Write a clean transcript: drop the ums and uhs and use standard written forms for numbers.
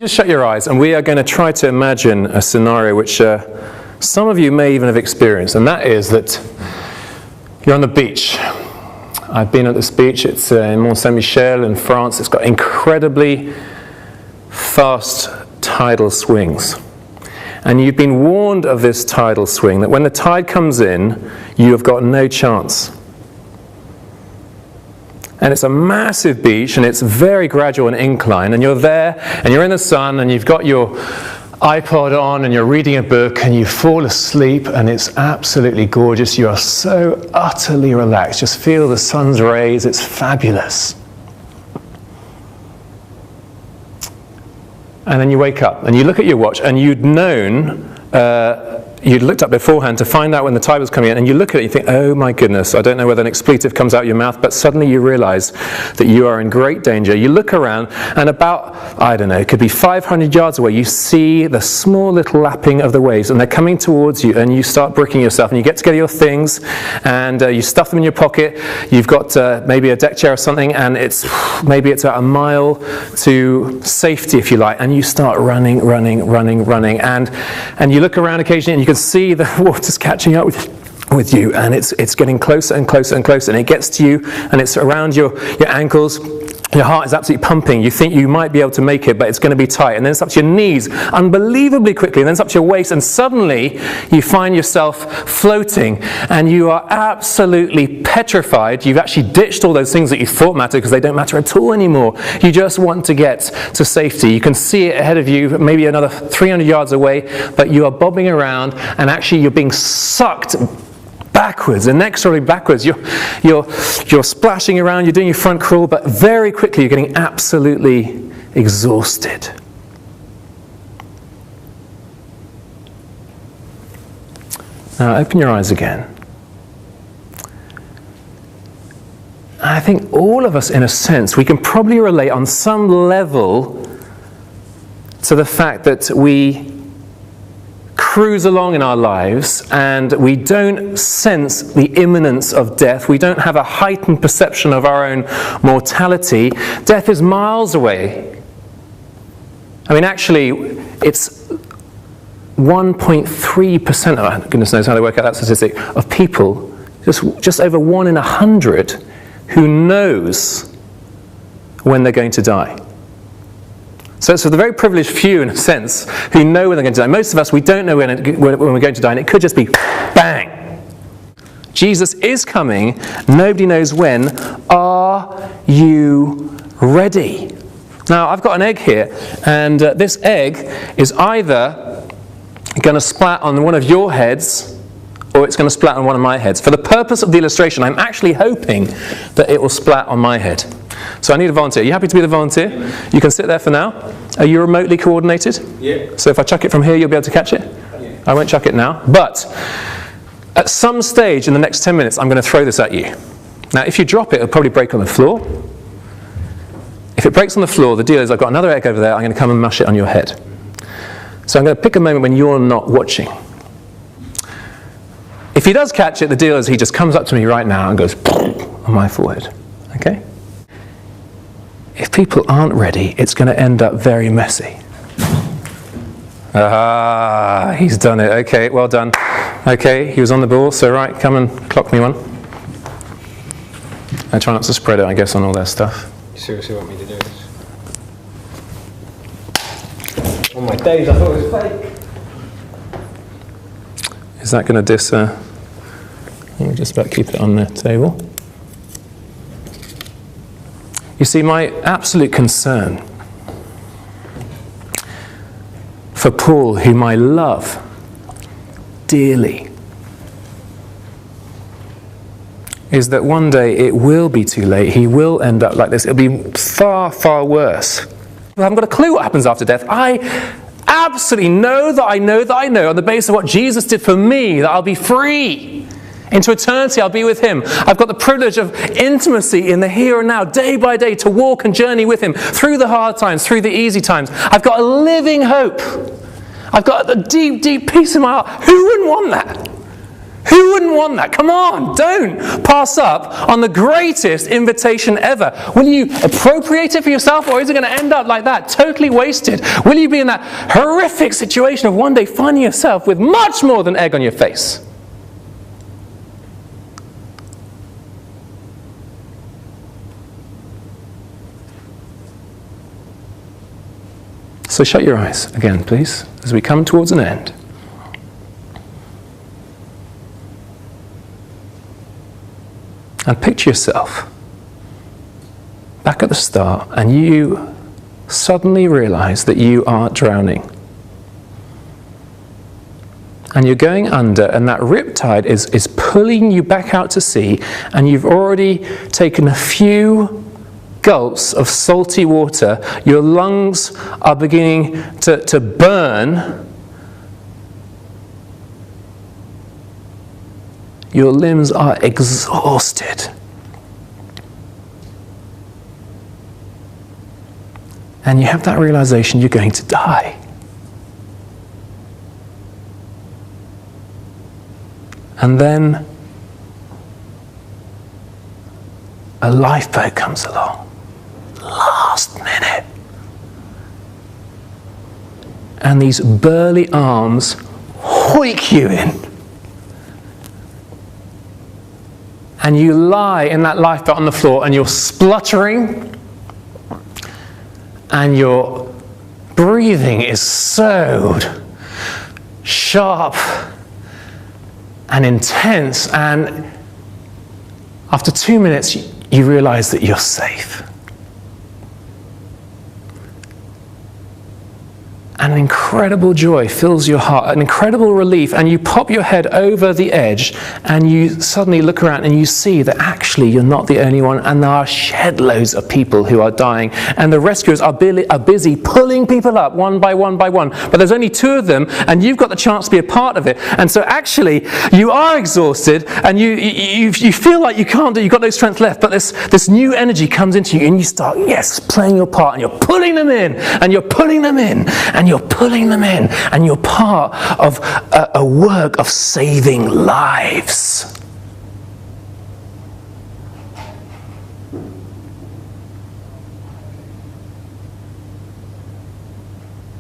Just shut your eyes and we are going to try to imagine a scenario which some of you may even have experienced, and that is that you're on the beach. I've been at this beach. It's in Mont Saint-Michel in France. It's got incredibly fast tidal swings. And you've been warned of this tidal swing, that when the tide comes in, you have got no chance. And it's a massive beach, and it's very gradual and incline, and you're there, and you're in the sun, and you've got your iPod on, and you're reading a book, and you fall asleep, and it's absolutely gorgeous. You are so utterly relaxed. Just feel the sun's rays. It's fabulous. And then you wake up, and you look at your watch, and you'd known, you'd looked up beforehand to find out when the tide was coming in, and you look at it and you think, oh my goodness, I don't know whether an expletive comes out your mouth, but suddenly you realize that you are in great danger. You look around, and about, I don't know, it could be 500 yards away, you see the small little lapping of the waves, and they're coming towards you, and you start bricking yourself, and you get together your things, and you stuff them in your pocket. You've got maybe a deck chair or something, and maybe it's about a mile to safety, if you like, and you start running, and you look around occasionally, and you can see the water's catching up with you, and it's getting closer and closer and closer, and it gets to you, and it's around your ankles. Your heart is absolutely pumping. You think you might be able to make it, but it's going to be tight. And then it's up to your knees unbelievably quickly, and then it's up to your waist, and suddenly you find yourself floating, and you are absolutely petrified. You've actually ditched all those things that you thought mattered, because they don't matter at all anymore. You just want to get to safety. You can see it ahead of you, maybe another 300 yards away, but you are bobbing around, and actually you're being sucked backwards, inexorably backwards. You're splashing around, you're doing your front crawl, but very quickly you're getting absolutely exhausted. Now open your eyes again. I think all of us, in a sense, we can probably relate on some level to the fact that we cruise along in our lives and we don't sense the imminence of death. We don't have a heightened perception of our own mortality. Death is miles away. I mean, actually, it's 1.3%, oh, goodness knows how they work out that statistic, of people, just over 1 in 100, who knows when they're going to die. So it's for the very privileged few, in a sense, who know when they're going to die. Most of us, we don't know when we're going to die, and it could just be bang. Jesus is coming. Nobody knows when. Are you ready? Now, I've got an egg here, and this egg is either going to splat on one of your heads, or it's going to splat on one of my heads. For the purpose of the illustration, I'm actually hoping that it will splat on my head. So I need a volunteer. Are you happy to be the volunteer? You can sit there for now. Are you remotely coordinated? Yeah. So if I chuck it from here, you'll be able to catch it? Yeah. I won't chuck it now. But at some stage in the next 10 minutes, I'm going to throw this at you. Now, if you drop it, it'll probably break on the floor. If it breaks on the floor, the deal is I've got another egg over there. I'm going to come and mush it on your head. So I'm going to pick a moment when you're not watching. If he does catch it, the deal is he just comes up to me right now and goes on my forehead. Okay? If people aren't ready, it's going to end up very messy. Ah, he's done it. Okay, well done. Okay, he was on the ball, so right, come and clock me one. I try not to spread it, I guess, on all their stuff. You seriously want me to do this? On my days, I thought it was fake. Is that going to I'll just about keep it on the table. You see, my absolute concern for Paul, whom I love dearly, is that one day it will be too late. He will end up like this. It'll be far, far worse. I haven't got a clue what happens after death. I absolutely know that I know on the basis of what Jesus did for me, that I'll be free. Into eternity, I'll be with him. I've got the privilege of intimacy in the here and now, day by day, to walk and journey with him through the hard times, through the easy times. I've got a living hope. I've got a deep, deep peace in my heart. Who wouldn't want that? Who wouldn't want that? Come on, don't pass up on the greatest invitation ever. Will you appropriate it for yourself, or is it going to end up like that, totally wasted? Will you be in that horrific situation of one day finding yourself with much more than egg on your face? So shut your eyes again, please, as we come towards an end. And picture yourself back at the start, and you suddenly realize that you are drowning. And you're going under, and that riptide is pulling you back out to sea, and you've already taken a few gulps of salty water. Your lungs are beginning to burn. Your limbs are exhausted. And you have that realization you're going to die. And then a lifeboat comes along. Last minute. And these burly arms hoik you in. And you lie in that lifeboat on the floor, and you're spluttering, and your breathing is so sharp and intense, and after 2 minutes you realize that you're safe. An incredible joy fills your heart, an incredible relief, and you pop your head over the edge, and you suddenly look around and you see that actually you're not the only one, and there are shed loads of people who are dying, and the rescuers are busy pulling people up one by one by one, but there's only 2 of them, and you've got the chance to be a part of it. And so actually you are exhausted, and you feel like you can't do, you've got no strength left, but this new energy comes into you, and you start, yes, playing your part, and you're pulling them in, and you're pulling them in, and you're pulling them in, and you're part of a work of saving lives.